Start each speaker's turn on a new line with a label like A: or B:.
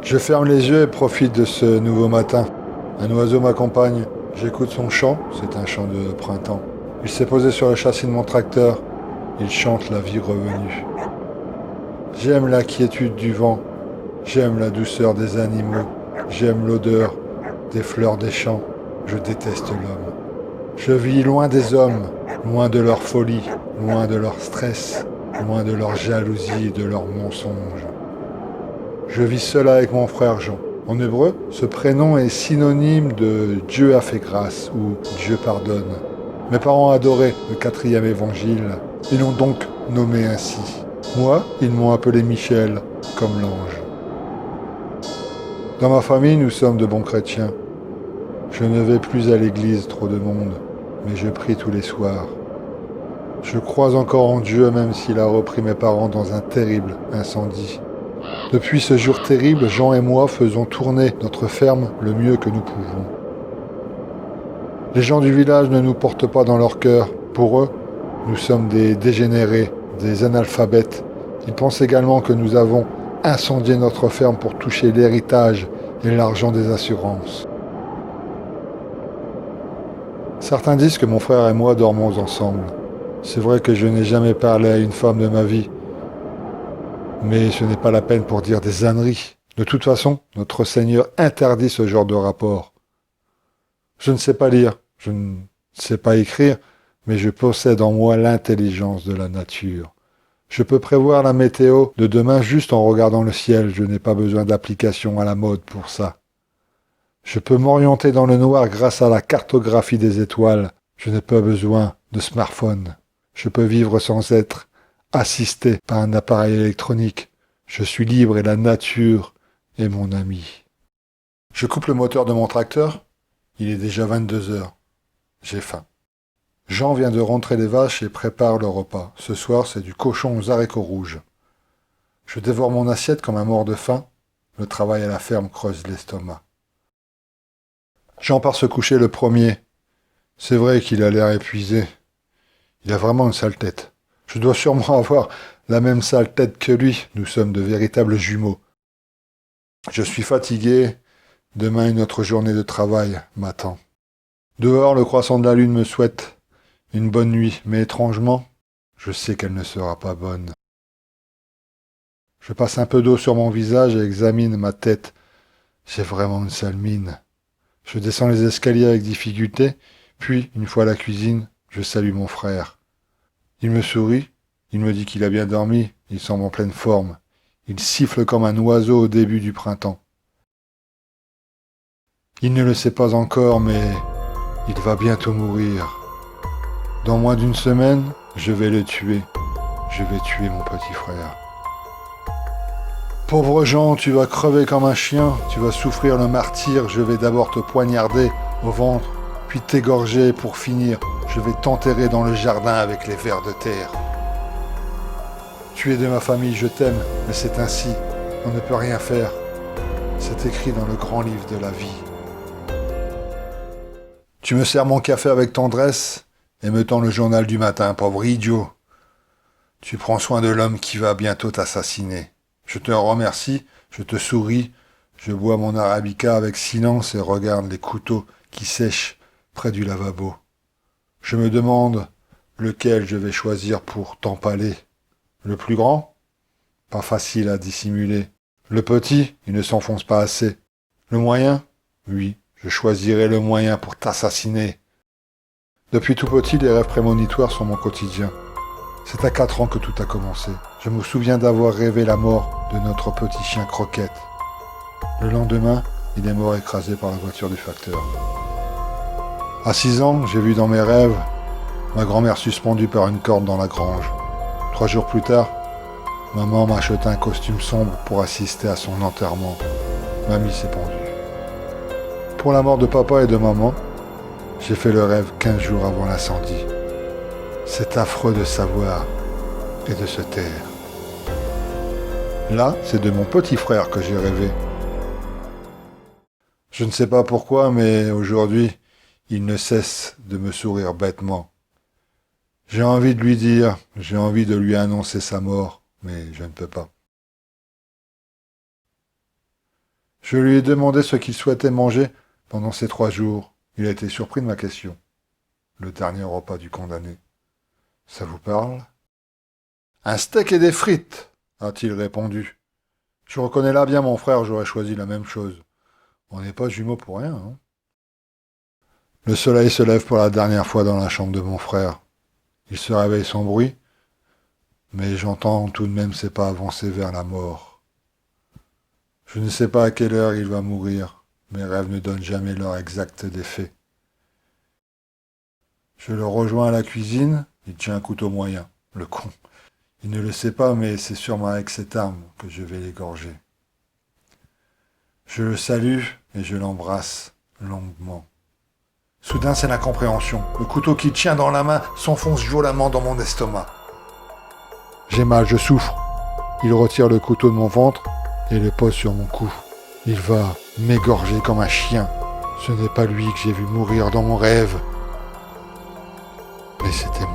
A: Je ferme les yeux et profite de ce nouveau matin. Un oiseau m'accompagne. J'écoute son chant, c'est un chant de printemps. Il s'est posé sur le châssis de mon tracteur. Il chante la vie revenue. J'aime la quiétude du vent. J'aime la douceur des animaux. J'aime l'odeur des fleurs des champs. Je déteste l'homme. Je vis loin des hommes, loin de leur folie, loin de leur stress, loin de leur jalousie et de leurs mensonges. Je vis seul avec mon frère Jean. En hébreu, ce prénom est synonyme de Dieu a fait grâce ou Dieu pardonne. Mes parents adoraient le 4e évangile. Ils l'ont donc nommé ainsi. Moi, ils m'ont appelé Michel, comme l'ange. Dans ma famille, nous sommes de bons chrétiens. Je ne vais plus à l'église, trop de monde, mais je prie tous les soirs. Je crois encore en Dieu, même s'il a repris mes parents dans un terrible incendie. Depuis ce jour terrible, Jean et moi faisons tourner notre ferme le mieux que nous pouvons. Les gens du village ne nous portent pas dans leur cœur. Pour eux, nous sommes des dégénérés, des analphabètes. Ils pensent également que nous avons incendié notre ferme pour toucher l'héritage et l'argent des assurances. Certains disent que mon frère et moi dormons ensemble. C'est vrai que je n'ai jamais parlé à une femme de ma vie. Mais ce n'est pas la peine pour dire des âneries. De toute façon, notre Seigneur interdit ce genre de rapport. Je ne sais pas lire, je ne sais pas écrire, mais je possède en moi l'intelligence de la nature. Je peux prévoir la météo de demain juste en regardant le ciel, je n'ai pas besoin d'application à la mode pour ça. Je peux m'orienter dans le noir grâce à la cartographie des étoiles, je n'ai pas besoin de smartphone. Je peux vivre sans être assisté par un appareil électronique. Je suis libre et la nature est mon ami. Je coupe le moteur de mon tracteur. Il est déjà 22 heures. J'ai faim. Jean vient de rentrer les vaches et prépare le repas. Ce soir, c'est du cochon aux haricots rouges. Je dévore mon assiette comme un mort de faim. Le travail à la ferme creuse l'estomac. Jean part se coucher le premier. C'est vrai qu'il a l'air épuisé. Il a vraiment une sale tête. Je dois sûrement avoir la même sale tête que lui. Nous sommes de véritables jumeaux. Je suis fatigué. Demain, une autre journée de travail m'attend. Dehors, le croissant de la lune me souhaite une bonne nuit, mais étrangement, je sais qu'elle ne sera pas bonne. Je passe un peu d'eau sur mon visage et examine ma tête. J'ai vraiment une sale mine. Je descends les escaliers avec difficulté, puis, une fois à la cuisine, je salue mon frère. Il me sourit, il me dit qu'il a bien dormi, il semble en pleine forme. Il siffle comme un oiseau au début du printemps. Il ne le sait pas encore, mais il va bientôt mourir. Dans moins d'une semaine, je vais le tuer. Je vais tuer mon petit frère. Pauvre Jean, tu vas crever comme un chien, tu vas souffrir le martyre, je vais d'abord te poignarder au ventre, puis t'égorger et pour finir, je vais t'enterrer dans le jardin avec les vers de terre. Tu es de ma famille, je t'aime, mais c'est ainsi, on ne peut rien faire. C'est écrit dans le grand livre de la vie. Tu me sers mon café avec tendresse et me tends le journal du matin, pauvre idiot. Tu prends soin de l'homme qui va bientôt t'assassiner. Je te remercie, je te souris, je bois mon arabica avec silence et regarde les couteaux qui sèchent près du lavabo. Je me demande lequel je vais choisir pour t'empaler. Le plus grand? Pas facile à dissimuler. Le petit? Il ne s'enfonce pas assez. Le moyen? Oui, je choisirai le moyen pour t'assassiner. Depuis tout petit, les rêves prémonitoires sont mon quotidien. C'est à 4 ans que tout a commencé. Je me souviens d'avoir rêvé la mort de notre petit chien Croquette. Le lendemain, il est mort écrasé par la voiture du facteur. À 6 ans, j'ai vu dans mes rêves ma grand-mère suspendue par une corde dans la grange. 3 jours plus tard, maman m'a acheté un costume sombre pour assister à son enterrement. Mamie s'est pendue. Pour la mort de papa et de maman, j'ai fait le rêve 15 jours avant l'incendie. C'est affreux de savoir et de se taire. Là, c'est de mon petit frère que j'ai rêvé. Je ne sais pas pourquoi, mais aujourd'hui, il ne cesse de me sourire bêtement. J'ai envie de lui dire, j'ai envie de lui annoncer sa mort, mais je ne peux pas. Je lui ai demandé ce qu'il souhaitait manger pendant ces 3 jours. Il a été surpris de ma question. Le dernier repas du condamné. Ça vous parle? Un steak et des frites, a-t-il répondu. Je reconnais là bien mon frère, j'aurais choisi la même chose. On n'est pas jumeaux pour rien, hein. Le soleil se lève pour la dernière fois dans la chambre de mon frère. Il se réveille sans bruit, mais j'entends tout de même ses pas avancer vers la mort. Je ne sais pas à quelle heure il va mourir. Mes rêves ne donnent jamais l'heure exacte des faits. Je le rejoins à la cuisine, il tient un couteau moyen, le con. Il ne le sait pas, mais c'est sûrement avec cette arme que je vais l'égorger. Je le salue et je l'embrasse longuement. Soudain, c'est l'incompréhension. Le couteau qu'il tient dans la main s'enfonce violemment dans mon estomac. J'ai mal, je souffre. Il retire le couteau de mon ventre et le pose sur mon cou. Il va m'égorger comme un chien. Ce n'est pas lui que j'ai vu mourir dans mon rêve. Mais c'était moi.